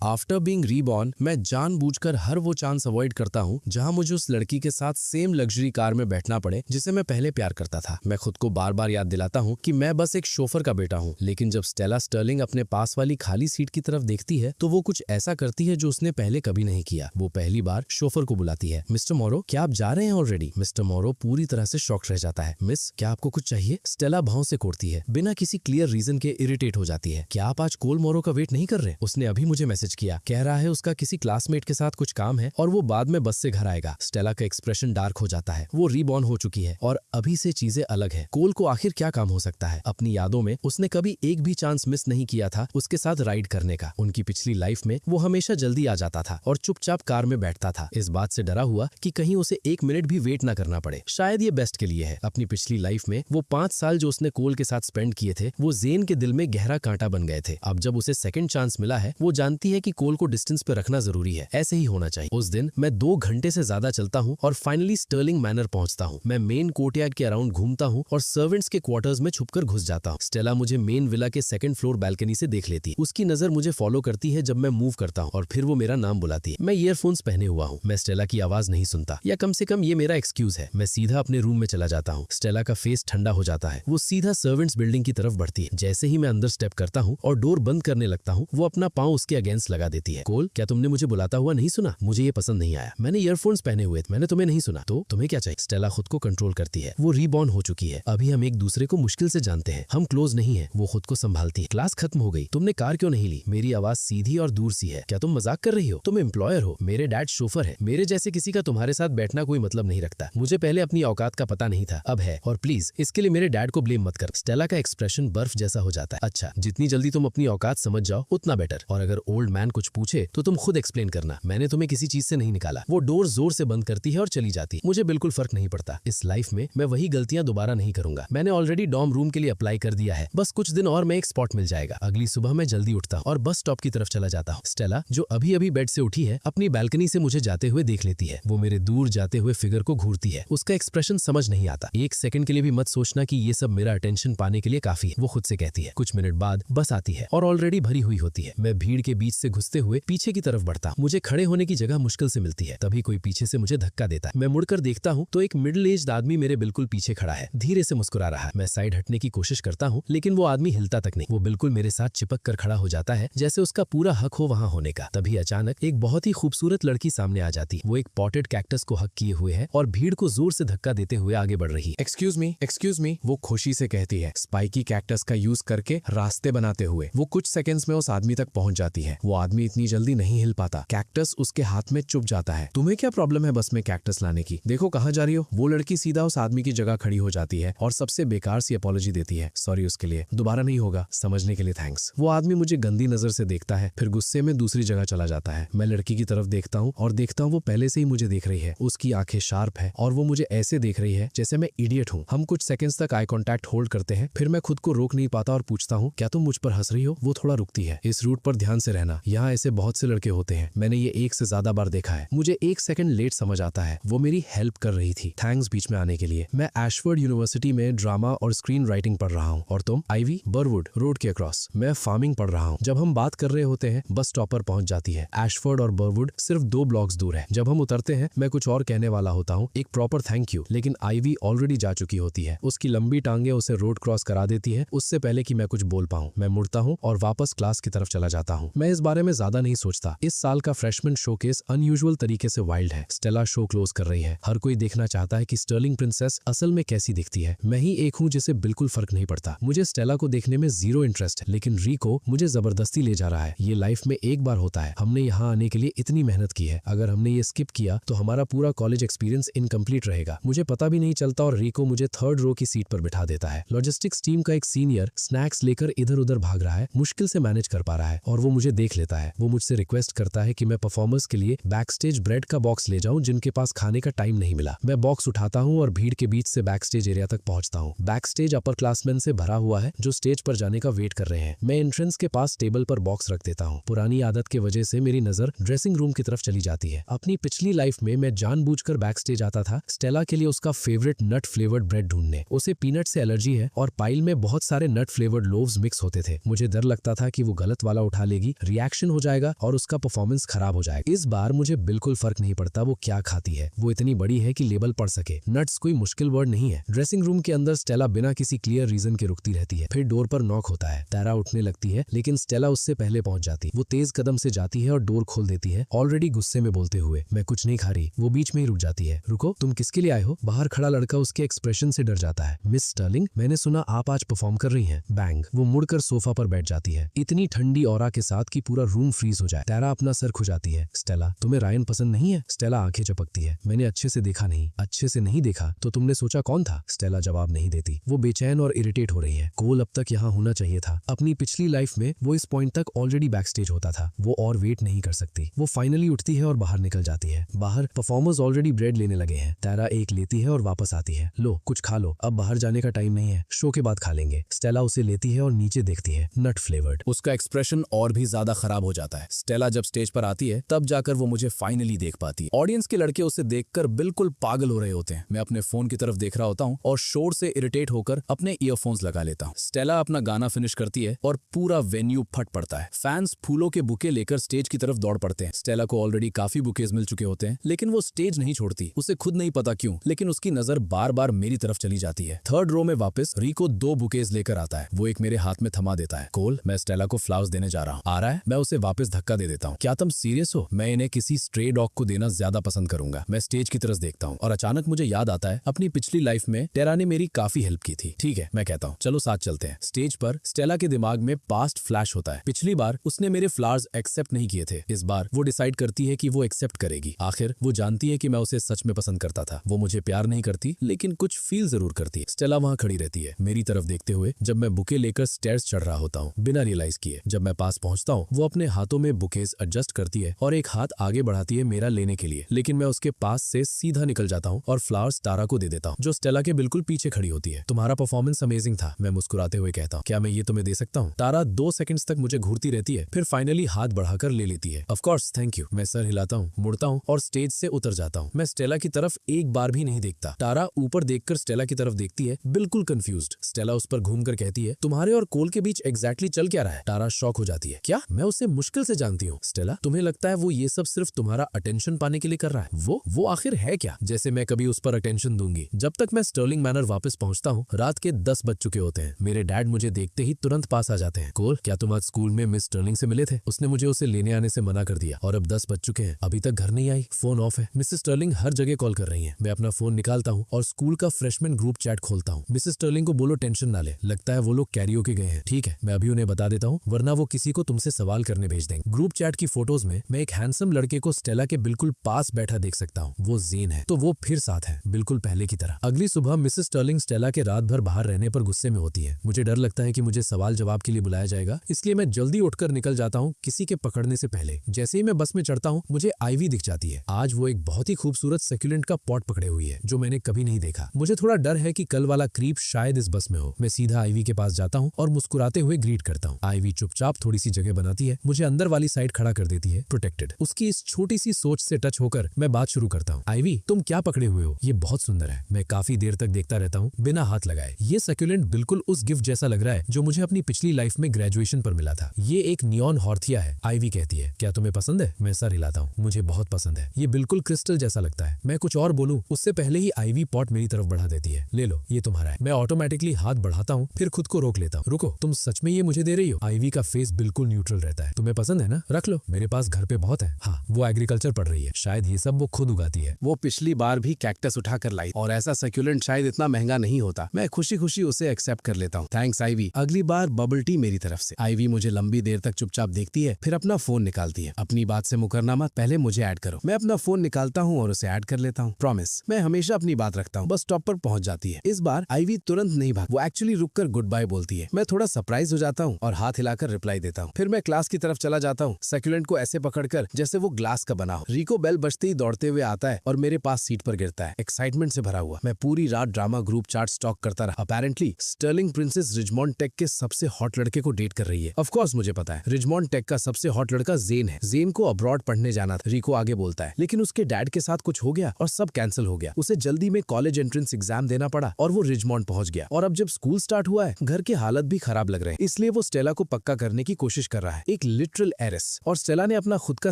After being reborn मैं जानबूझकर हर वो चांस अवॉइड करता हूँ जहाँ मुझे उस लड़की के साथ सेम लग्जरी कार में बैठना पड़े जिसे मैं पहले प्यार करता था। मैं खुद को बार बार याद दिलाता हूँ कि मैं बस एक शोफर का बेटा हूँ, लेकिन जब स्टेला स्टर्लिंग अपने पास वाली खाली सीट की तरफ देखती है तो वो कुछ ऐसा करती है जो उसने पहले कभी नहीं किया। वो पहली बार शोफर को बुलाती है। मिस्टर मोरो, क्या आप जा रहे हैं ऑलरेडी? मिस्टर मोरो पूरी तरह से शॉक्ड रह जाता है। मिस, क्या आपको कुछ चाहिए? स्टेला भाव से कोड़ती है, बिना किसी क्लियर रीजन के इरिटेट हो जाती है। क्या आप आज कोल मोरो का वेट नहीं कर रहे? उसने अभी मुझे मैसेज किया, कह रहा है उसका किसी क्लासमेट के साथ कुछ काम है और वो बाद में बस से घर आएगा। स्टेला का एक्सप्रेशन डार्क हो जाता है। वो रीबॉर्न हो चुकी है और अभी से चीजें अलग है। कोल को आखिर क्या काम हो सकता है? अपनी यादों में उसने कभी एक भी चांस मिस नहीं किया था उसके साथ राइड करने का। उनकी पिछली लाइफ में वो हमेशा जल्दी आ जाता था और चुपचाप कार में बैठता था, इस बात से डरा हुआ कि कहीं उसे एक मिनट भी वेट ना करना पड़े। शायद ये बेस्ट के लिए है। अपनी पिछली लाइफ में वो 5 साल जो उसने कोल के साथ स्पेंड किए थे वो जेन के दिल में गहरा कांटा बन गए थे। अब जब उसे सेकंड चांस मिला है वो जानती है कि कोल को डिस्टेंस पे रखना जरूरी है। ऐसे ही होना चाहिए। उस दिन मैं 2 घंटे से ज्यादा चलता हूँ और फाइनली स्टर्लिंग मैनर पहुंचता हूँ। मैं मेन कोर्टयार्ड के अराउंड घूमता हूँ और सर्वेंट्स के क्वार्टर्स में छुपकर घुस जाता हूँ। स्टेला मुझे मेन विला के 2nd फ्लोर बैल्कनी से देख लेती है। उसकी नजर मुझे फॉलो करती है जब मैं मूव करता हूँ और फिर वो मेरा नाम बुलाती है। मैं ईयरफोन्स पहने हुआ हूँ। मैं स्टेला की आवाज नहीं सुनता, या कम से कम ये मेरा एक्सक्यूज है। मैं सीधा अपने रूम में चला जाता हूँ। स्टेला का फेस ठंडा हो जाता है। वो सीधा सर्वेंट्स बिल्डिंग की तरफ बढ़ती है। जैसे ही मैं अंदर स्टेप करता हूँ और डोर बंद करने लगता हूँ वो अपना पाँव उसके अगेंस्ट लगा देती है। कोल, क्या तुमने मुझे बुलाता हुआ नहीं सुना? मुझे ये पसंद नहीं आया। मैंने ईयरफोन्स पहने हुए थे, मैंने तुम्हें नहीं सुना। तो तुम्हें क्या चाहिए? स्टेला खुद को कंट्रोल करती है। वो रीबॉर्न हो चुकी है। अभी हम एक दूसरे को मुश्किल से जानते हैं, हम क्लोज नहीं है। वो खुद को संभालती है। क्लास खत्म हो गई, तुमने कार क्यों नहीं ली? मेरी आवाज सीधी और दूर सी है। क्या तुम मजाक कर रही हो? तुम एम्प्लॉयर हो, मेरे डैड शोफर है। मेरे जैसे किसी का तुम्हारे साथ बैठना कोई मतलब नहीं रखता। मुझे पहले अपनी औकात का पता नहीं था, अब है। और प्लीज इसके लिए मेरे डैड को ब्लेम मत कर। स्टेला का एक्सप्रेशन बर्फ जैसा हो जाता है। अच्छा, जितनी जल्दी तुम अपनी औकात समझ जाओ उतना बेटर। और अगर ओल्ड मैन कुछ पूछे तो तुम खुद एक्सप्लेन करना, मैंने तुम्हें किसी चीज से नहीं निकाला। वो डोर जोर से बंद करती है और चली जाती है। मुझे बिल्कुल फर्क नहीं पड़ता। इस लाइफ में मैं वही गलतियां दोबारा नहीं करूंगा। मैंने ऑलरेडी डॉर्म रूम के लिए अप्लाई कर दिया है। बस कुछ दिन और मैं एक स्पॉट मिल जाएगा। अगली सुबह मैं जल्दी उठता हूँ और बस स्टॉप की तरफ चला जाता हूँ। स्टेला, जो अभी अभी बेड से उठी है, अपनी बैल्कनी से मुझे जाते हुए देख लेती है। वो मेरे दूर जाते हुए फिगर को घूरती है। उसका एक्सप्रेशन समझ नहीं आता। एक सेकंड के लिए भी मत सोचना कि ये सब मेरा अटेंशन पाने के लिए काफी है, वो खुद से कहती है। कुछ मिनट बाद बस आती है और ऑलरेडी भरी हुई होती है। मैं भीड़ के बीच से घुसते हुए पीछे की तरफ बढ़ता हूँ। मुझे खड़े होने की जगह मुश्किल से मिलती है। तभी कोई पीछे से मुझे धक्का देता है। मैं मुड़कर देखता हूँ तो एक मिडिल एज्ड आदमी मेरे बिल्कुल पीछे खड़ा है, धीरे से मुस्कुरा रहा है। मैं साइड हटने की कोशिश करता हूँ लेकिन वो आदमी हिलता तक नहीं। वो बिल्कुल मेरे साथ चिपक कर खड़ा हो जाता है जैसे उसका पूरा हक हो वहाँ होने का। तभी अचानक एक बहुत ही खूबसूरत लड़की सामने आ जाती। वो एक पॉटेड कैक्टस को हक किए हुए है और भीड़ को जोर से धक्का देते हुए आगे बढ़ रही है। एक्सक्यूज मी, वो खुशी से कहती है, स्पाइकी कैक्टस का यूज करके रास्ते बनाते हुए। वो कुछ सेकंड्स में उस आदमी तक पहुंच जाती है। वो आदमी इतनी जल्दी नहीं हिल पाता। कैक्टस उसके हाथ में चुप जाता है। तुम्हें क्या प्रॉब्लम है बस में कैक्टस लाने की? देखो कहाँ जा रही हो? वो लड़की सीधा उस आदमी की जगह खड़ी हो जाती है और सबसे बेकार सी अपॉलॉजी देती है। सॉरी उसके लिए, दोबारा नहीं होगा, समझने के लिए थैंक्स। वो आदमी मुझे गंदी नजर से देखता है, फिर गुस्से में दूसरी जगह चला जाता है। मैं लड़की की तरफ देखता हूँ और देखता हूँ वो पहले से ही मुझे देख रही है। उसकी आंखें शार्प है और वो मुझे ऐसे देख रही है जैसे मैं इडियट हूँ। हम कुछ सेकंड्स तक आई कांटेक्ट होल्ड करते हैं, फिर मैं खुद को रोक नहीं पाता और पूछता हूँ, क्या तुम मुझ पर हंस रही हो? वो थोड़ा रुकती है। इस रूट पर ध्यान से रहना, यहाँ ऐसे बहुत से लड़के होते हैं, मैंने ये 1 से ज्यादा बार देखा है। मुझे 1 सेकंड लेट समझ आता है। वो मेरी हेल्प कर रही थी। थैंक्स बीच में आने के लिए। मैं एशफोर्ड यूनिवर्सिटी में ड्रामा और स्क्रीन राइटिंग पढ़ रहा हूँ। और तुम? आईवी बर्वुड रोड के अक्रॉस। मैं फार्मिंग पढ़ रहा हूँ। जब हम बात कर रहे होते हैं बस स्टॉप पर पहुंच जाती है। एशफोर्ड और बर्वुड सिर्फ 2 ब्लॉक्स दूर है। जब हम उतरते हैं मैं कुछ और कहने वाला होता हूँ, एक प्रॉपर थैंक यू, लेकिन आईवी ऑलरेडी जा चुकी होती है। उसकी लंबी टांगे उसे रोड क्रॉस करा देती है उससे पहले कि मैं कुछ बोल पाऊँ। मैं मुड़ता हूँ और वापस क्लास की तरफ चला जाता हूँ। मैं इस बारे में ज्यादा नहीं सोचता। इस साल का फ्रेशमैन शोकेस अनयूजुअल तरीके से वाइल्ड है। स्टेला शो क्लोज कर रही है। हर कोई देखना चाहता है कि स्टर्लिंग प्रिंसेस असल में कैसी दिखती है। मैं ही एक हूँ जिसे बिल्कुल फर्क नहीं पड़ता। मुझे स्टेला को देखने में 0 इंटरेस्ट है, लेकिन रिको मुझे जबरदस्ती ले जा रहा है। ये लाइफ में एक बार होता है। हमने यहाँ आने के लिए इतनी मेहनत की है, अगर हमने ये स्किप किया तो हमारा पूरा कॉलेज एक्सपीरियंस इनकम्प्लीट रहेगा। मुझे पता भी नहीं चलता और रिको मुझे 3rd रो की सीट पर बिठा देता है। लॉजिस्टिक्स टीम का एक सीनियर स्नैक्स लेकर इधर उधर भाग रहा है, मुश्किल से मैनेज कर पा रहा है और वो मुझे देख लेता है। वो मुझसे रिक्वेस्ट करता है कि मैं परफॉर्मर्स के लिए बैक स्टेज ब्रेड का बॉक्स ले जाऊं जिनके पास खाने का टाइम नहीं मिला। मैं बॉक्स उठाता हूं और भीड़ के बीच से बैक स्टेज एरिया तक पहुंचता हूं। बैक स्टेज अपर क्लासमैन से भरा हुआ है जो स्टेज पर जाने का वेट कर रहे हैं। मैं एंट्रेंस के पास टेबल पर बॉक्स रख देता हूं। पुरानी आदत की वजह से मेरी नजर ड्रेसिंग रूम की तरफ चली जाती है। अपनी पिछली लाइफ में मैं जानबूझकर बैक स्टेज आता था स्टेला के लिए उसका फेवरेट नट फ्लेवर्ड ब्रेड ढूंढने। उसे पीनट से एलर्जी है और पाइल में बहुत सारे नट फ्लेवर्ड लोव्स मिक्स होते थे। मुझे डर लगता था कि वो गलत वाला उठा लेगी, रिएक्शन रिएक्शन हो जाएगा और उसका परफॉर्मेंस खराब हो जाएगा। इस बार मुझे बिल्कुल फर्क नहीं पड़ता वो क्या खाती है, वो इतनी बड़ी है कि लेबल पढ़ सके। नट्स कोई मुश्किल वर्ड नहीं है। ड्रेसिंग रूम के अंदर स्टेला बिना किसी क्लियर रीजन के रुकती रहती है। फिर डोर पर नॉक होता है। तारा उठने लगती है लेकिन स्टेला उससे पहले पहुंच जाती। वो तेज कदम से जाती है और डोर खोल देती है, ऑलरेडी गुस्से में बोलते हुए, मैं कुछ नहीं खा रही। वो बीच में ही रुक जाती है। रुको, तुम किसके लिए आए हो? बाहर खड़ा लड़का उसके एक्सप्रेशन से डर जाता है। मिस स्टर्लिंग, मैंने सुना आप आज परफॉर्म कर रही हैं। बैंग, वो मुड़कर सोफा पर बैठ जाती है, इतनी ठंडी ऑरा के साथ कि पूरा रूम फ्रीज हो जाए। तारा अपना सर खुजाती है। स्टेला, तुम्हें रायन पसंद नहीं है? स्टेला आंखें चपकती है। मैंने अच्छे से देखा नहीं। अच्छे से नहीं देखा तो तुमने सोचा कौन था? स्टेला जवाब नहीं देती। वो बेचैन और इरिटेट हो रही है। कोल अब तक यहाँ होना चाहिए था। अपनी पिछली लाइफ में वो इस पॉइंट तक ऑलरेडी बैक स्टेज होता था। वो और वेट नहीं कर सकती। वो फाइनली उठती है और बाहर निकल जाती है। बाहर परफॉर्मर्स ऑलरेडी ब्रेड लेने लगे हैं। तारा एक लेती है और वापस आती है। लो, कुछ खा लो, अब बाहर जाने का टाइम नहीं है, शो के बाद खा लेंगे। स्टेला उसे लेती है और नीचे देखती है, नट फ्लेवर्ड। उसका एक्सप्रेशन और भी ज्यादा खराब हो जाता है। स्टेला जब स्टेज पर आती है तब जाकर वो मुझे फाइनली देख पाती है। ऑडियंस के लड़के उसे देखकर बिल्कुल पागल हो रहे होते हैं। मैं अपने फोन की तरफ देख रहा होता हूँ और शोर से इरिटेट होकर अपने ईयरफोन्स लगा लेता हूँ। स्टेला अपना गाना फिनिश करती है और पूरा वेन्यू फट पड़ता है। फैंस फूलों के बुके लेकर स्टेज की तरफ दौड़ पड़ते हैं। स्टेला को ऑलरेडी काफी बुकेज मिल चुके होते हैं लेकिन वो स्टेज नहीं छोड़ती। उसे खुद नहीं पता क्यों, लेकिन उसकी नजर बार बार मेरी तरफ चली जाती है। थर्ड रो में वापस रिको 2 बुकेज लेकर आता है। वो एक मेरे हाथ में थमा देता है। कोल, मैं स्टेला को फ्लावर्स देने जा रहा हूँ। आ रहा है? मैं उसे वापस धक्का दे देता हूँ। क्या तुम सीरियस हो? मैं इन्हें किसी स्ट्रे डॉग को देना ज्यादा पसंद करूंगा। मैं स्टेज की तरफ देखता हूँ और अचानक मुझे याद आता है अपनी पिछली लाइफ में टेरा ने मेरी काफी हेल्प की थी। ठीक है, मैं कहता हूँ चलो साथ चलते हैं। स्टेज पर स्टेला के दिमाग में पास्ट फ्लैश होता है। पिछली बार उसने मेरे फ्लावर्स एक्सेप्ट नहीं किए थे। इस बार वो डिसाइड करती है कि वो एक्सेप्ट करेगी। आखिर वो जानती है कि मैं उसे सच में पसंद करता था। वो मुझे प्यार नहीं करती लेकिन कुछ फील जरूर करती है। स्टेला वहाँ खड़ी रहती है मेरी तरफ देखते हुए जब मैं बुके लेकर स्टेयर्स चढ़ रहा होता हूँ, बिना रियलाइज किए। जब मैं पास पहुंचता हूँ वो अपने हाथों में बुकेज एडजस्ट करती है और एक हाथ आगे बढ़ाती है मेरा लेने के लिए, लेकिन मैं उसके पास से सीधा निकल जाता हूँ और फ्लावर्स तारा को दे देता हूँ जो स्टेला के बिल्कुल पीछे खड़ी होती है। तुम्हारा परफॉर्मेंस अमेजिंग था, मैं मुस्कुराते हुए कहता हूँ। क्या मैं ये तुम्हें दे सकता हूँ? तारा 2 सेकंड्स तक मुझे घूरती रहती है, फिर फाइनली हाथ बढ़ाकर ले लेती है। Of course, thank you. मैं सर हिलाता हूँ, मुड़ता हूँ और स्टेज से उतर जाता हूँ। मैं स्टेला की तरफ एक बार भी नहीं देखता। तारा ऊपर देखकर स्टेला की तरफ देखती है, बिल्कुल कंफ्यूज्ड। स्टेला उस पर घूमकर कहती है, तुम्हारे और कोल के बीच एग्जैक्टली चल क्या रहा है? तारा शॉक हो जाती है। क्या? मैं उसे मुश्किल से जानती हूँ। स्टेला, तुम्हें लगता है वो ये सब सिर्फ तुम्हारा अटेंशन पाने के लिए कर रहा है? वो आखिर है क्या? जैसे मैं कभी उस पर अटेंशन दूंगी। जब तक मैं स्टर्लिंग मैनर वापस पहुंचता हूँ रात के 10 बज चुके होते हैं। मेरे डैड मुझे देखते ही तुरंत पास आ जाते हैं। कोल, क्या तुम आज स्कूल में मिस स्टर्लिंग से मिले थे? उसने मुझे उसे लेने आने से मना कर दिया और अब 10 बज चुके हैं, अभी तक घर नहीं आई। फोन ऑफ है। मिसेस स्टर्लिंग हर जगह कॉल कर रही है। मैं अपना फोन निकालता हूँ और स्कूल का फ्रेशमैन ग्रुप चैट खोलता हूँ। मिसेस स्टर्लिंग को बोलो टेंशन ना ले, लगता है वो लोग कैरियोके गए हैं। ठीक है, मैं अभी उन्हें बता देता हूँ, वरना वो किसी को तुमसे सवाल करने भेज देंगे। ग्रुप चैट की फोटोज में मैं एक हैंडसम लड़के को स्टेला के बिल्कुल पास बैठा देख सकता हूँ। वो ज़ेन है, तो वो फिर साथ है, बिल्कुल पहले की तरह। अगली सुबह मिसेस स्टर्लिंग स्टेला के रात भर बाहर रहने पर गुस्से में होती है। मुझे डर लगता है कि मुझे सवाल जवाब के लिए बुलाया जाएगा, इसलिए मैं जल्दी उठकर निकल जाता हूँ किसी के पकड़ने से पहले। जैसे ही मैं बस में चढ़ता हूँ मुझे आईवी दिख जाती है। आज वो एक बहुत ही खूबसूरत सेक्युलेंट का पॉट पकड़े हुई है जो मैंने कभी नहीं देखा। मुझे थोड़ा डर है कि कल वाला क्रीप शायद इस बस में हो। मैं सीधा आईवी के पास जाता हूँ और मुस्कुराते हुए ग्रीट करता हूँ। आईवी चुपचाप थोड़ी सी जगह बनाती है, मुझे अंदर वाली साइड खड़ा कर देती है, प्रोटेक्टेड। उसकी इस छोटी सी सोच से टच होकर मैं बात शुरू करता हूँ। आईवी, तुम क्या पकड़े हुए हो? ये बहुत सुंदर है। मैं काफी देर तक देखता रहता हूँ बिना हाथ लगाए। ये सक्यूलेंट बिल्कुल उस गिफ्ट जैसा लग रहा है जो मुझे अपनी पिछली लाइफ में ग्रेजुएशन पर मिला था। ये एक नियॉन हॉर्थिया है। आईवी कहती है, क्या तुम्हें पसंद है? मैं सर हिलाता हूँ, मुझे बहुत पसंद है। ये बिल्कुल क्रिस्टल जैसा लगता है। मैं कुछ और बोलूं उससे पहले ही आईवी पॉट मेरी तरफ बढ़ा देती है। ले लो, ये तुम्हारा है। मैं ऑटोमेटिकली हाथ बढ़ाता हूँ, फिर खुद को रोक लेता हूँ। रुको, तुम सच में ये मुझे दे रही हो? आईवी का फेस बिल्कुल न्यूट्रल रहता है। तुम्हें पसंद है ना? रख लो, मेरे पास घर पे बहुत है। हाँ, वो एग्रीकल्चर पढ़ रही है, शायद ये सब वो खुद उगाती है। वो पिछली बार भी कैक्टस उठा कर लाई और ऐसा सक्यूलेंट शायद इतना महंगा नहीं होता। मैं खुशी खुशी उसे एक्सेप्ट कर लेता हूँ। Thanks Ivy. अगली बार बबल टी मेरी तरफ से। आईवी मुझे लंबी देर तक चुपचाप देखती है, फिर अपना फोन निकालती है। अपनी बात से मुकरना मत, पहले मुझे ऐड करो। मैं अपना फोन निकालता हूँ और उसे ऐड कर लेता हूँ। प्रॉमिस, मैं हमेशा अपनी बात रखता हूँ। बस स्टॉप पर पहुंच जाती है। इस बार आईवी तुरंत नहीं भाग, वो एक्चुअली रुककर गुड बाय बोलती है। मैं थोड़ा सरप्राइज हो जाता हूँ और हाथ हिलाकर रिप्लाई देता हूँ। फिर मैं क्लास की तरफ चला जाता हूँ, सक्यूलेंट को ऐसे पकड़कर जैसे वो ग्लास का बना हो। रिको बेल बजते ही दौड़ते हुए आता है और मेरे पास सीट पर गिरता है, एक्साइटमेंट से भरा हुआ। मैं पूरी रात ड्रामा ग्रुप चार्ट स्टॉक करता रहा। अपेरेंटली स्टर्लिंग प्रिंसेस रिचमॉन्ड टेक के सबसे हॉट लड़के को डेट कर रही है। ऑफ कोर्स मुझे पता है रिचमॉन्ड टेक का सबसे हॉट लड़का ज़ेन है। ज़ेन को अब्रॉड पढ़ने जाना था, रिको आगे बोलता है, लेकिन उसके डैड के साथ कुछ हो गया और सब कैंसिल हो गया। उसे जल्दी में कॉलेज एंट्रेंस एग्जाम देना पड़ा और वो रिचमॉन्ड पहुंच गया। और अब जब स्कूल स्टार्ट हुआ है, घर के हालत भी खराब लग रहे हैं, इसलिए वो स्टेला को पक्का करने की कोशिश कर रहा है। एक लिटरल एरिस। और स्टेला ने अपना खुद का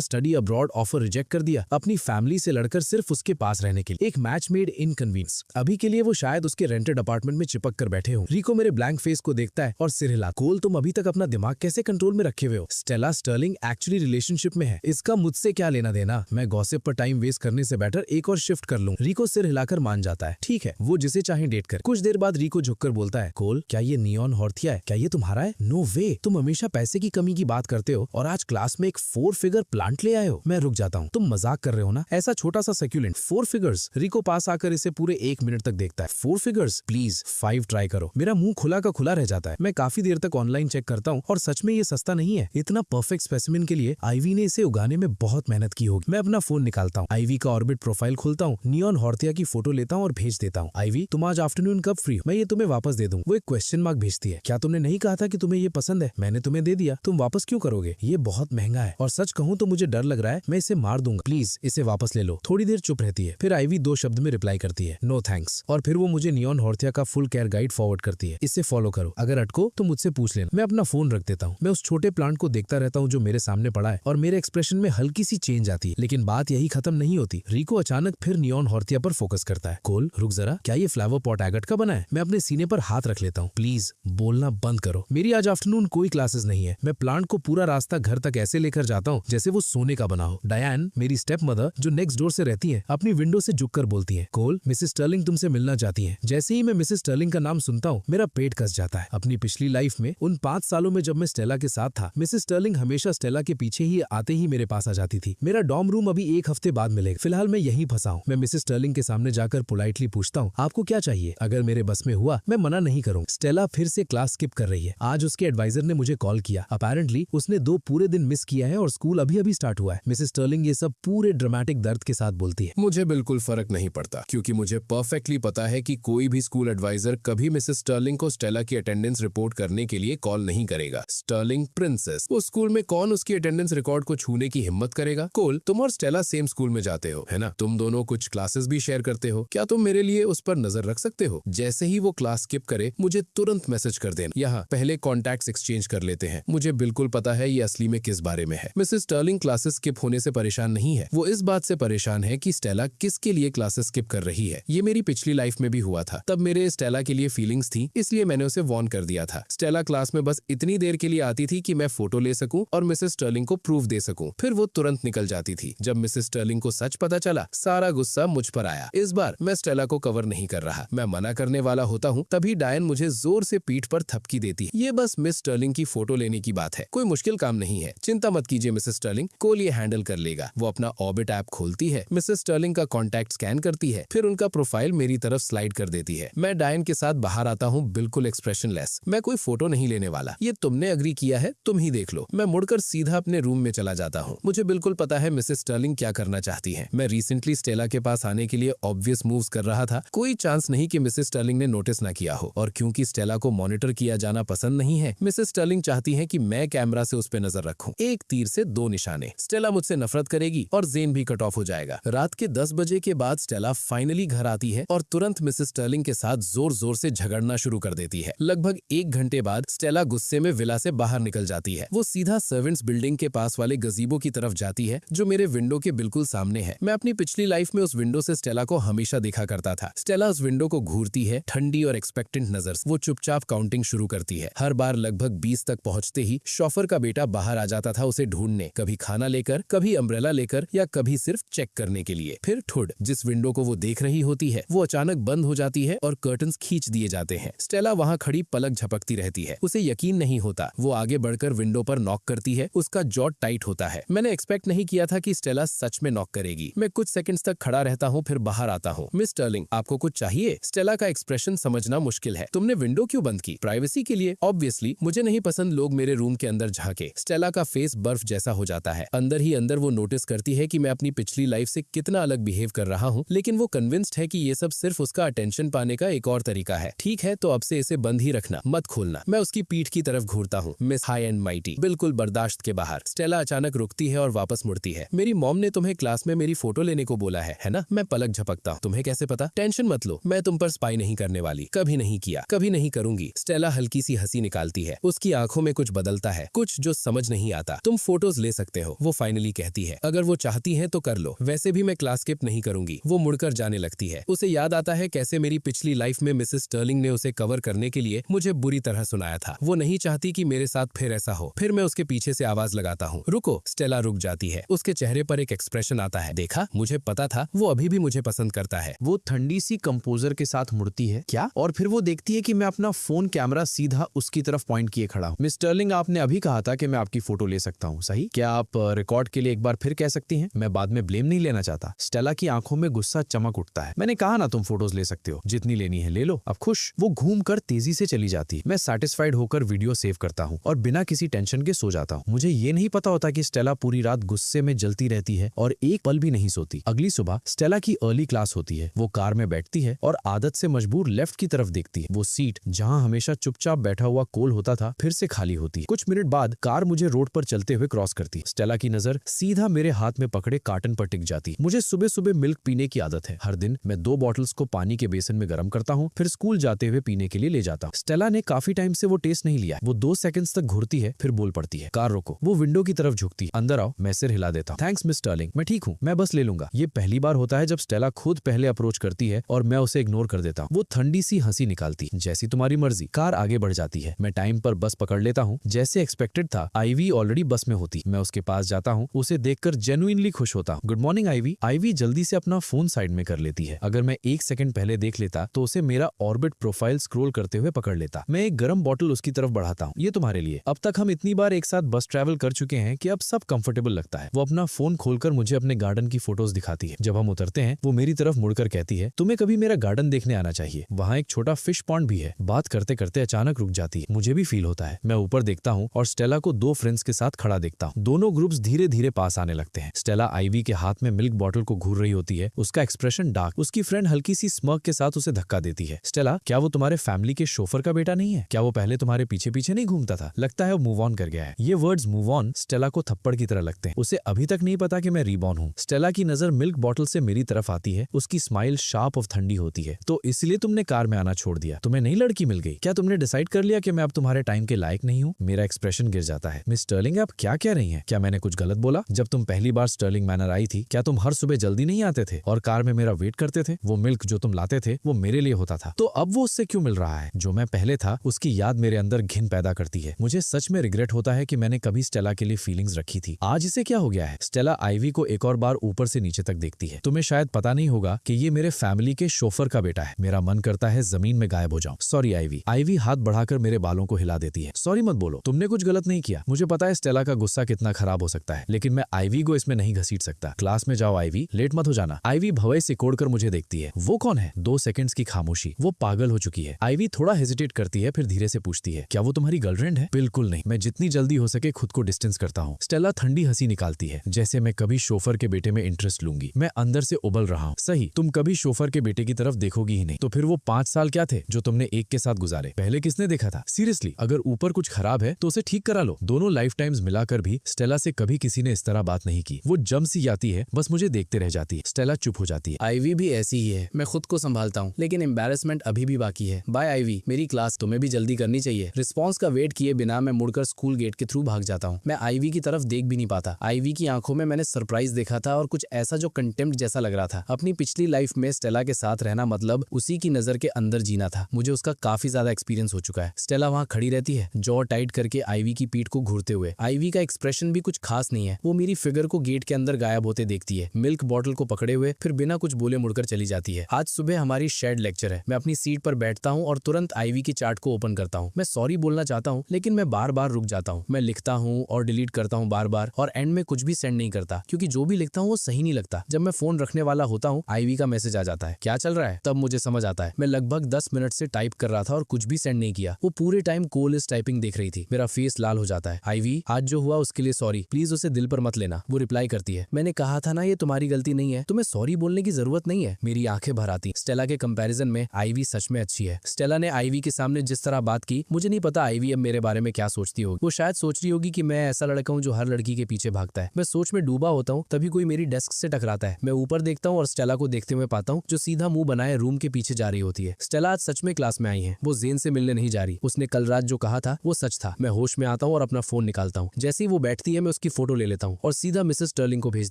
स्टडी अब्रॉड ऑफर रिजेक्ट कर दिया अपनी फैमिली से लड़कर सिर्फ उसके पास रहने के लिए। एक मैच मेड इनकन्वीनियंस। अभी के लिए वो शायद उसके रेंटेड अपार्टमेंट में चिपक कर बैठे हो। रिको मेरे ब्लैंक फेस को देखता है और सिर हिला। कोल, तुम अभी तक अपना दिमाग कैसे कंट्रोल में रखे हुए हो? स्टेला स्टर्लिंग एक्चुअली रिलेशनशिप में है, इसका मुझसे क्या लेना देना? मैं गॉसिप पर टाइम वेस्ट करने से बेटर एक और शिफ्ट कर लूं। रिको सिर हिलाकर मान जाता है। ठीक है, वो जिसे चाहे डेट कर। कुछ देर बाद रिको झुककर बोलता है, कोल, क्या ये नियॉन हॉर्थिया है? क्या ये तुम्हारा है? नो वे, तुम हमेशा पैसे की कमी की बात करते हो और आज क्लास में एक 4 फिगर प्लांट ले आए हो। मैं रुक जाता हूँ, तुम मजाक कर रहे हो ना? ऐसा छोटा सा सैक्यूलेंट 4 फिगर्स? रिको पास आकर इसे पूरे 1 मिनट तक देखता है। 4 फिगर्स? प्लीज 5 ट्राई करो। मेरा मुंह खुला का खुला रह जाता है। मैं काफी देर तक ऑनलाइन चेक करता हूँ और सच में ये सस्ता नहीं है। इतना परफेक्ट स्पेसिमेन के लिए आईवी ने इसे उगाने में बहुत मेहनत की होगी। मैं अपना फोन निकालता हूँ, आईवी का ऑर्बिट प्रोफाइल खोलता हूँ, नियॉन हॉर्थिया की फोटो लेता हूँ और भेज देता हूँ। आईवी, तुम आज आफ्टरनून कब फ्री हो? मैं ये तुम्हें वापस दे दूँ। वो एक क्वेश्चन मार्क भेजती है। क्या तुमने नहीं कहा था कि तुम्हें ये पसंद है? मैंने तुम्हें दे दिया, तुम वापस क्यों करोगे? ये बहुत महंगा है और सच कहूँ तो मुझे डर लग रहा है मैं इसे मार दूंगा। प्लीज इसे वापस ले लो। थोड़ी देर चुप रहती है, फिर आईवी 2 शब्द में रिप्लाई करती है, नो थैंक्स। और फिर वो मुझे नियॉन हॉर्थिया का फुल केयर गाइड फॉरवर्ड करती है। इसे फॉलो करो, अगर अटको तो मुझसे पूछ लेना। मैं अपना फोन रख देता हूँ। मैं उस छोटे प्लांट को देखता रहता हूँ जो मेरे सामने पड़ा है और मेरे एक्सप्रेशन में हल्की सी चेंज आती है। लेकिन बात यही खत्म नहीं होती। रिको अचानक फिर नियॉन हॉर्थिया पर फोकस करता है। कोल, रुक जरा, क्या ये फ्लावर पॉट एगट का बना है? मैं अपने सीने पर हाथ रख लेता हूँ। प्लीज बोलना बंद करो। मेरी आज आफ्टरनून कोई क्लासेस नहीं है। मैं प्लांट को पूरा रास्ता घर तक ऐसे लेकर जाता हूँ जैसे वो सोने का बना हो। डायन, मेरी स्टेप मदर जो नेक्स्ट डोर से रहती है, अपनी विंडो से झुककर बोलती है, कोल, मिसेस स्टर्लिंग तुमसे मिलना चाहती हैं। जैसे ही मैं मिसेस स्टर्लिंग का नाम सुनता हूँ मेरा पेट कस जाता है। अपनी पिछली लाइफ में उन 5 सालों में जब मैं स्टेला के साथ था, मिसेस स्टर्लिंग हमेशा स्टेला के पीछे ही आते ही मेरे पास आ जाती थी। मेरा डॉर्म रूम अभी 1 हफ्ते बाद मिलेगा। फिलहाल मैं यहीं फंसा हूँ। मैं मिसेस स्टर्लिंग के सामने जाकर पोलाइटली पूछता हूँ, आपको क्या चाहिए? अगर मेरे बस में हुआ मैं मना नहीं करूँ। स्टेला फिर से क्लास स्किप कर रही है। आज उसके एडवाइजर ने मुझे कॉल किया। अपेरेंटली उसने 2 पूरे दिन मिस किया है और स्कूल अभी अभी स्टार्ट हुआ है। मिसेस स्टर्लिंग ये सब पूरे ड्रामेटिक दर्द के साथ बोलती है। मुझे बिल्कुल फर्क नहीं पड़ता क्योंकि मुझे परफेक्टली पता है कि कोई भी स्कूल एडवाइजर कभी मिसेस स्टर्लिंग को स्टेला की अटेंडेंस रिपोर्ट करने के लिए कॉल नहीं करेगा। स्टर्लिंग प्रिंसेस, वो स्कूल में कौन उसकी अटेंडेंस रिकॉर्ड को छूने की हिम्मत करेगा? कोल, तुम और स्टेला सेम स्कूल में जाते हो, है ना? तुम दोनों कुछ क्लासेस भी शेयर करते हो। क्या तुम मेरे लिए उस पर नजर रख सकते हो? जैसे ही वो क्लास स्किप करे मुझे तुरंत मैसेज कर देना। यहाँ पहले कॉन्टैक्ट्स एक्सचेंज कर लेते हैं। मुझे बिल्कुल पता है ये असली में किस बारे में है। मिसेस स्टर्लिंग क्लासेस स्किप होने से परेशान नहीं है, वो इस बात से परेशान है कि स्टेला किसके लिए क्लासेस स्किप कर रही है। ये मेरी पिछली लाइफ में भी हुआ था। तब मेरे स्टेला के लिए फीलिंग्स थी, इसलिए मैंने उसे वार्न कर दिया था। स्टेला क्लास में बस इतनी देर के लिए आती थी कि मैं फोटो ले सकूं और मिसेस स्टर्लिंग को प्रूफ दे सकूं, फिर वो तुरंत निकल जाती थी। जब मिसेस स्टर्लिंग को सच पता चला, सारा गुस्सा मुझ पर आया। इस बार मैं स्टेला को कवर नहीं कर रहा। मैं मना करने वाला होता हूँ तभी डायन मुझे जोर से पीठ पर थपकी देती है। ये बस मिस स्टर्लिंग की फोटो लेने की बात है, कोई मुश्किल काम नहीं है। चिंता मत कीजिए मिसेस स्टर्लिंग, कोल ये हैंडल कर लेगा। वो अपना ऑर्बिट ऐप खोलती है, मिसेस स्टर्लिंग का कॉन्टैक्ट स्कैन करती है, फिर उनका प्रोफाइल मेरी तरफ स्लाइड कर देती है। मैं डायन के साथ बाहर आता हूँ बिल्कुल एक्सप्रेशनलेस। मैं कोई फोटो नहीं लेने वाला, ये तुमने अग्री किया है, तुम ही देख लो। मैं मुड़कर सीधा अपने रूम में चला जाता हूँ। मुझे बिल्कुल पता है मिसेस स्टर्लिंग क्या करना चाहती है। मैं रिसेंटली स्टेला के पास आने के लिए ऑब्वियस मूव्स कर रहा था। कोई चांस नहीं कि मिसेस स्टर्लिंग ने नोटिस ना किया हो। और क्योंकि स्टेला को मॉनिटर किया जाना पसंद नहीं है, मिसेस स्टर्लिंग चाहती है कि मैं कैमरा से उस पर नजर रखूं। एक तीर से 2 निशाने। स्टेला मुझसे नफरत करेगी और जेन भी कट ऑफ हो जाएगा। रात के 10 बजे के बाद स्टेला फाइनली घर आती है और तुरंत मिसेस स्टर्लिंग के साथ जोर जोर से झगड़ना शुरू कर देती है। लगभग 1 घंटे बाद स्टेला गुस्से में विला से बाहर निकल जाती है। वो सीधा सर्वेंट्स बिल्डिंग के पास वाले गजीबो की तरफ जाती है जो मेरे विंडो के बिल्कुल सामने है। मैं अपनी पिछली लाइफ में उस विंडो से स्टेला को हमेशा देखा करता था। स्टेला उस विंडो को घूरती है, ठंडी और एक्सपेक्टेंट नजर। वो चुपचाप काउंटिंग शुरू करती है। हर बार लगभग 20 तक पहुंचते ही शॉफर का बेटा बाहर आ जाता था उसे ढूंढने, कभी खाना लेकर, कभी अम्ब्रेला लेकर या कभी सिर्फ चेक करने के लिए। फिर ठुड, जिस विंडो को वो देख रही होती है वो अचानक बंद हो जाती है और कर्टन्स खींच दिए जाते हैं। स्टेला वहाँ खड़ी पलक झपकती रहती है। उसे यकीन नहीं होता। वो आगे बढ़कर विंडो पर नॉक करती है। उसका जॉ टाइट होता है। मैंने एक्सपेक्ट नहीं किया था कि स्टेला सच में नॉक करेगी। मैं कुछ सेकंड्स तक खड़ा रहता हूँ, फिर बाहर आता हूँ। मिस स्टर्लिंग, आपको कुछ चाहिए? स्टेला का एक्सप्रेशन समझना मुश्किल है। तुमने विंडो क्यों बंद की? प्राइवेसी के लिए। ऑब्वियसली मुझे नहीं पसंद लोग मेरे रूम के अंदर झांके। स्टेला का फेस बर्फ जैसा हो जाता है। अंदर ही अंदर वो नोटिस करती है कि मैं अपनी पिछली लाइफ से कितना अलग बिहेव कर रहा हूँ, लेकिन वो कन्विंस्ड है कि ये सब सिर्फ उसका अटेंशन पाने का एक और तरीका है। ठीक है, तो अब से इसे बंद ही रखना, मत खोलना। मैं उसकी पीठ की तरफ घूरता हूँ। मिस हाई एंड माइटी, बिल्कुल बर्दाश्त के बाहर। स्टेला अचानक रुकती है और वापस मुड़ती है। मेरी मॉम ने तुम्हें क्लास में मेरी फोटो लेने को बोला है ना? मैं पलक झपकता हूँ। तुम्हें कैसे पता? टेंशन मत लो, मैं तुम पर स्पाई नहीं करने वाली। कभी नहीं किया, कभी नहीं करूंगी। स्टेला हल्की सी हंसी निकालती है। उसकी आंखों में कुछ बदलता है, कुछ कुछ जो समझ नहीं आता। तुम फोटोज ले सकते हो, वो फाइनली कहती है। अगर वो चाहती है तो कर लो, वैसे भी मैं क्लास स्किप नहीं करूंगी। वो मुड़कर जाने लगती है। उसे याद आता है कैसे मेरी पिछली लाइफ में मिसेस स्टर्लिंग ने उसे कवर करने के लिए मुझे बुरी तरह सुनाया था। वो नहीं चाहती कि मेरे साथ फिर ऐसा हो। फिर मैं उसके पीछे से आवाज लगाता हूँ, रुको। स्टेला रुक जाती है। उसके चेहरे पर एक एक्सप्रेशन आता है, देखा, मुझे पता था, वो अभी भी मुझे पसंद करता है। वो ठंडी सी कंपोजर के साथ मुड़ती है क्या, और फिर वो देखती है कि मैं अपना फोन कैमरा सीधा उसकी तरफ पॉइंट किए खड़ा हूँ। मिस स्टर्लिंग, आपने अभी कहा था कि मैं आपकी फोटो ले सकता हूँ, सही? क्या आप रिकॉर्ड के लिए एक बार फिर कह सकती हैं? मैं बाद में ब्लेम नहीं लेना चाहता। स्टेला की आंखों में गुस्सा चमक उठता है। मैंने कहा ना, तुम फोटोज ले सकते हो, जितनी लेनी है ले लो, अब खुश। वो घूमकर तेजी से चली जाती। मैं सैटिस्फाइड होकर वीडियो सेव करता हूँ और बिना किसी टेंशन के सो जाता हूँ। मुझे ये नहीं पता होता कि स्टेला पूरी रात गुस्से में जलती रहती है और एक पल भी नहीं सोती। अगली सुबह स्टेला की अर्ली क्लास होती है। वो कार में बैठती है और आदत से मजबूर लेफ्ट की तरफ देखती है। वो सीट जहाँ हमेशा चुपचाप बैठा हुआ कोल होता था फिर से खाली होती है। कुछ मिनट बाद कार मुझे रोड पर चलते हुए क्रॉस करती। स्टेला की नजर सीधा मेरे हाथ में पकड़े कार्टन पर टिक जाती। मुझे सुबह सुबह मिल्क पीने की आदत है। हर दिन मैं 2 बॉटल्स को पानी के बेसन में गर्म करता हूँ, फिर स्कूल जाते हुए पीने के लिए ले जाता हूँ। स्टेला ने काफी टाइम से वो टेस्ट नहीं लिया। वो 2 सेकंड्स तक घूरती है, फिर बोल पड़ती है, कार रोको। वो विंडो की तरफ झुकती, अंदर आओ। मैं सिर हिला देता हूँ, थैंक्स मिस स्टर्लिंग, मैं ठीक हूँ, मैं बस ले लूंगा। ये पहली बार होता है जब स्टेला खुद पहले अप्रोच करती है और मैं उसे इग्नोर कर देता हूँ। वो ठंडी सी हंसी निकालती, जैसी तुम्हारी मर्जी। कार आगे बढ़ जाती है। मैं टाइम पर बस पकड़ लेता हूँ। जैसे एक्सपेक्टेड था, आईवी ऑलरेडी बस में होती। मैं उसके पास जाता हूँ, उसे देखकर जेन्युइनली खुश होता हूँ। Good morning ivy. आईवी जल्दी से अपना फोन साइड में कर लेती है। अगर मैं 1 सेकंड पहले देख लेता तो उसे मेरा ऑर्बिट प्रोफाइल स्क्रॉल करते हुए पकड़ लेता। मैं एक गर्म बॉटल उसकी तरफ बढ़ाता हूँ, ये तुम्हारे लिए। अब तक हम इतनी बार एक साथ बस ट्रैवल कर चुके हैं कि अब सब कंफर्टेबल लगता है। वो अपना फोन खोलकर मुझे अपने गार्डन की फोटोज दिखाती है। जब हम उतरते हैं वो मेरी तरफ मुड़कर कहती है, तुम्हें कभी मेरा गार्डन देखने आना चाहिए, वहाँ एक छोटा फिश पॉन्ड भी है। बात करते करते अचानक रुक जाती है। मुझे भी फील होता है। मैं ऊपर देखता हूँ और स्टेला को 2 फ्रेंड्स के साथ खड़ा देखता हूँ। दोनों ग्रुप्स धीरे धीरे पास आने लगते हैं। स्टेला आईवी के हाथ में मिल्क बॉटल को घूर रही होती है। उसका एक्सप्रेशन डार्क। उसकी फ्रेंड हल्की सी स्मर्क के साथ उसे धक्का देती है। स्टेला, क्या वो तुम्हारे फैमिली के शोफर का बेटा नहीं है? क्या वो पहले तुम्हारे पीछे पीछे नहीं घूमता था? लगता है वो मूव ऑन कर गया है। ये वर्ड्स मूव ऑन स्टेला को थप्पड़ की तरह लगते हैं। उसे अभी तक नहीं पता कि मैं रीबॉर्न हूँ। स्टेला की नजर मिल्क बॉटल से मेरी तरफ आती है। उसकी स्माइल शार्प और ठंडी होती है। तो इसलिए तुमने कार में आना छोड़ दिया? तुम्हें नई लड़की मिल गई? क्या तुमने डिसाइड कर लिया कि मैं अब तुम्हारे टाइम के लायक नहीं हूँ? मेरा एक्सप्रेशन गिर जाता है। मिस स्टर्लिंग, आप क्या कह रही हैं? क्या मैंने कुछ गलत बोला? जब तुम पहली बार स्टर्लिंग मैनर आई थी, क्या तुम हर सुबह जल्दी नहीं आते थे और कार में मेरा वेट करते थे? वो मिल्क जो तुम लाते थे वो मेरे लिए होता था, तो अब वो उससे क्यों मिल रहा है? जो मैं पहले था उसकी याद मेरे अंदर घिन पैदा करती है। मुझे सच में रिग्रेट होता है कि मैंने कभी स्टेला के लिए फीलिंग्स रखी थी। आज इसे क्या हो गया है? स्टेला आईवी को एक और बार ऊपर से नीचे तक देखती है। तुम्हें शायद पता नहीं होगा कि ये मेरे फैमिली के शोफर का बेटा है। मेरा मन करता है जमीन में गायब हो जाऊं। Sorry ivy. आईवी हाथ बढ़ाकर मेरे बालों को हिला देती है। सॉरी मत बोलो, तुमने कुछ गलत नहीं किया। मुझे पता है स्टेला का गुस्सा कितना खराब हो सकता है, लेकिन मैं आईवी को इसमें नहीं घसीट सकता। क्लास में जाओ आईवी, लेट मत हो जाना। आईवी भवई से कोड़कर मुझे देखती है। वो कौन है? 2 सेकंड्स की खामोशी। वो पागल हो चुकी है। आईवी थोड़ा हेजिटेट करती है, फिर धीरे से पूछती है, क्या वो तुम्हारी गर्लफ्रेंड है? बिल्कुल नहीं। मैं जितनी जल्दी हो सके खुद को डिस्टेंस करता हूँ। स्टेला ठंडी हंसी निकालती है, जैसे मैं कभी शोफर के बेटे में इंटरेस्ट लूंगी। मैं अंदर से उबल रहा हूँ। सही, तुम कभी शोफर के बेटे की तरफ देखोगी ही नहीं। तो फिर वो 5 साल क्या थे जो तुमने एक के साथ गुजारे? पहले किसने देखा था? सीरियसली, अगर ऊपर कुछ खराब है तो उसे ठीक करा लो। दोनों लाइफ टाइम्स मिलाकर भी स्टेला से कभी किसी ने इस तरह बात नहीं की। वो जम सी आती है, बस मुझे देखते रह जाती है। स्टेला चुप हो जाती है। आईवी भी ऐसी ही है। मैं खुद को संभालता हूँ, लेकिन एम्बैरेसमेंट अभी भी बाकी है। बाय आईवी, मेरी क्लास, तुम्हें भी जल्दी करनी चाहिए। रिस्पॉन्स का वेट किए बिना मैं मुड़कर स्कूल गेट के थ्रू भाग जाता हूँ। मैं आईवी की तरफ देख भी नहीं पाता। आईवी की आंखों में मैंने सरप्राइज देखा था और कुछ ऐसा जो कंटेम्प्ट जैसा लग रहा था। अपनी पिछली लाइफ में स्टेला के साथ रहना मतलब उसी की नजर के अंदर जीना था। मुझे उसका काफी ज्यादा एक्सपीरियंस हो चुका है। स्टेला वहाँ खड़ी रहती है, जॉ टाइट करके आईवी की पीठ को घूरते हुए। आईवी का एक्सप्रेशन भी कुछ खास नहीं है। वो मेरी फिगर को गेट के अंदर गायब होते देखती है, मिल्क बॉटल को पकड़े हुए, फिर बिना कुछ बोले मुड़कर चली जाती है। आज सुबह हमारी शेड लेक्चर है। मैं अपनी सीट पर बैठता हूँ और तुरंत आईवी की चार्ट को ओपन करता हूँ। मैं सॉरी बोलना चाहता हूँ, लेकिन मैं बार बार रुक जाता हूँ। मैं लिखता हूँ और डिलीट करता हूँ बार बार, और एंड में कुछ भी सेंड नहीं करता, क्योंकि जो भी लिखता हूँ वो सही नहीं लगता। जब मैं फोन रखने वाला होता हूँ, आईवी का मैसेज आ जाता है, क्या चल रहा है? तब मुझे समझ आता है मैं लगभग 10 मिनट से टाइप कर रहा था और कुछ भी सेंड नहीं किया। वो पूरे टाइम कॉल इस टाइपिंग देख रही थी। मेरा फेस लाल हो जाता है। आईवी, आज जो हुआ उसके लिए सॉरी, प्लीज उसे दिल पर मत लेना। वो रिप्लाई करती है, मैंने कहा था ना ये तुम्हारी गलती नहीं है, तुम्हें सॉरी बोलने की जरूरत नहीं है। मेरी आंखें भर आती। स्टेला के कंपैरिजन में आईवी सच में अच्छी है। स्टेला ने आईवी के सामने जिस तरह बात की, मुझे नहीं पता आईवी अब मेरे बारे में क्या सोचती होगी। वो शायद सोच रही होगी कि मैं ऐसा लड़का हूँ जो हर लड़की के पीछे भागता है। मैं सोच में डूबा होता हूँ, तभी कोई मेरी डेस्क से टकराता है। मैं ऊपर देखता हूँ और स्टेला को देखते हुए पाता हूँ जो सीधा मुंह बनाए रूम के पीछे जा रही होती है। स्टेला आज सच में क्लास में आई है। वो जेन से मिलने नहीं जा रही। उसने कल रात जो कहा था वो सच था। मैं होश में आता जाता हूँ और अपना फोन निकालता हूँ। जैसे ही वो बैठती है मैं उसकी फोटो ले लेता हूँ और सीधा मिसेस स्टर्लिंग को भेज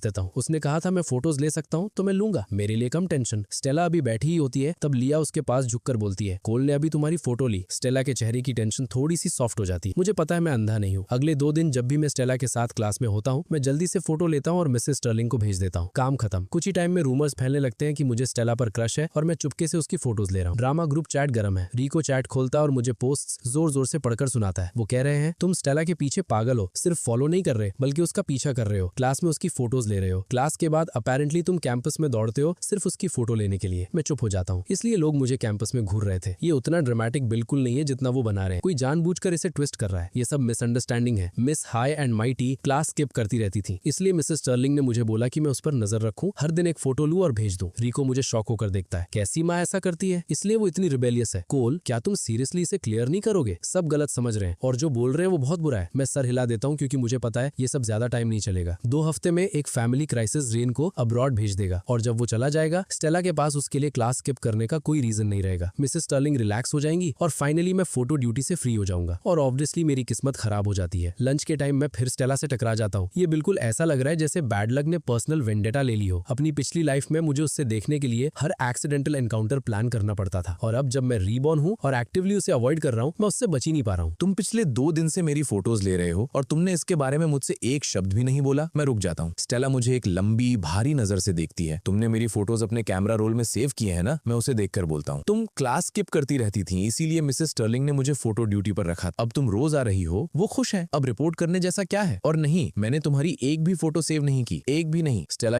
देता हूँ। उसने कहा था मैं फोटोज ले सकता हूँ तो मैं लूंगा, मेरे लिए कम टेंशन। स्टेला अभी बैठी ही होती है, तब लिया उसके पास झुककर बोलती है, कोल ने अभी तुम्हारी फोटो ली। स्टेला के चेहरे की टेंशन थोड़ी सी सॉफ्ट हो जाती है। मुझे पता है मैं अंधा नहीं हूँ। अगले 2 दिन जब भी मैं स्टेला के साथ क्लास में होता हूँ मैं जल्दी से फोटो लेता हूँ और मिसेस स्टर्लिंग को भेज देता हूँ। काम खत्म। कुछ ही टाइम में रूमर्स फैलने लगते हैं कि मुझे स्टेला पर क्रश है और मैं चुपके से उसकी फोटोज ले रहा हूँ। ड्रामा ग्रुप चैट गर्म है। रिको चैट खोलता है और मुझे पोस्ट जोर जोर से पढ़कर सुनाता है। वो कह रहे हैं तुम स्टेला के पीछे पागल हो, सिर्फ फॉलो नहीं कर रहे बल्कि उसका पीछा कर रहे हो, क्लास में उसकी फोटोज ले रहे हो। क्लास के बाद अपेरेंटली तुम कैंपस में दौड़ते हो सिर्फ उसकी फोटो लेने के लिए। मैं चुप हो जाता हूँ, इसलिए लोग मुझे कैंपस में घूर रहे थे। ये उतना ड्रामेटिक बिल्कुल नहीं है जितना वो बना रहे हैं। कोई जानबूझकर इसे ट्विस्ट कर रहा है। ये सब मिसअंडरस्टैंडिंग है। Miss high and mighty class skip करती रहती थी, इसलिए मिसेस स्टर्लिंग ने मुझे बोला कि मैं उस पर नजर रखूं, हर दिन एक फोटो लूं और भेज दूं। रिको मुझे शॉक होकर देखता है। कैसी माँ ऐसा करती है, इसलिए वो इतनी रिबेलियस है। कोल, क्या तुम सीरियसली इसे क्लियर नहीं करोगे? सब गलत समझ रहे हैं और जो बोल रहे हैं वो बहुत बुरा है। मैं सर हिला देता हूँ क्योंकि मुझे पता है ये सब ज्यादा टाइम नहीं चलेगा। 2 हफ्ते में एक फैमिली क्राइसिस रेन को अब्रॉड भेज देगा और जब वो चला जाएगा स्टेला के पास उसके लिए क्लास स्किप करने का कोई रीजन नहीं रहेगा। मिसेस स्टर्लिंग रिलैक्स हो जाएंगी और फाइनली मैं फोटो ड्यूटी से फ्री हो जाऊंगा। और ऑब्वियसली मेरी किस्मत खराब हो जाती है। लंच के टाइम मैं फिर स्टेला से टकरा जाता हूँ। ये बिल्कुल ऐसा लग रहा है जैसे बैड लक ने पर्सनल वेंडेटा ले ली हो। अपनी पिछली लाइफ में मुझे उससे देखने के लिए हर एक्सीडेंटल एनकाउंटर प्लान करना पड़ता था और अब जब मैं रीबॉर्न हूँ और एक्टिवली उसे अवॉइड कर रहा हूँ मैं उससे बच ही नहीं पा रहा हूँ। तुम पिछले 2 दिन से मेरी फोटोज ले रहे हो और तुमने इसके बारे में मुझसे एक शब्द भी नहीं बोला। मैं रुक जाता हूँ। स्टेला मुझे एक लंबी भारी नजर से देखती है। तुमने मेरी फोटोज अपने कैमरा रोल में सेव किए हैं ना? मैं उसे देखकर बोलता हूँ, तुम क्लास स्किप करती रहती थी, इसीलिए मिसेस स्टर्लिंग ने मुझे फोटो ड्यूटी पर रखा। अब तुम रोज आ रही हो, वो खुश है। अब रिपोर्ट करने जैसा क्या है? और नहीं, मैंने तुम्हारी एक भी फोटो सेव नहीं की, एक भी नहीं। स्टेला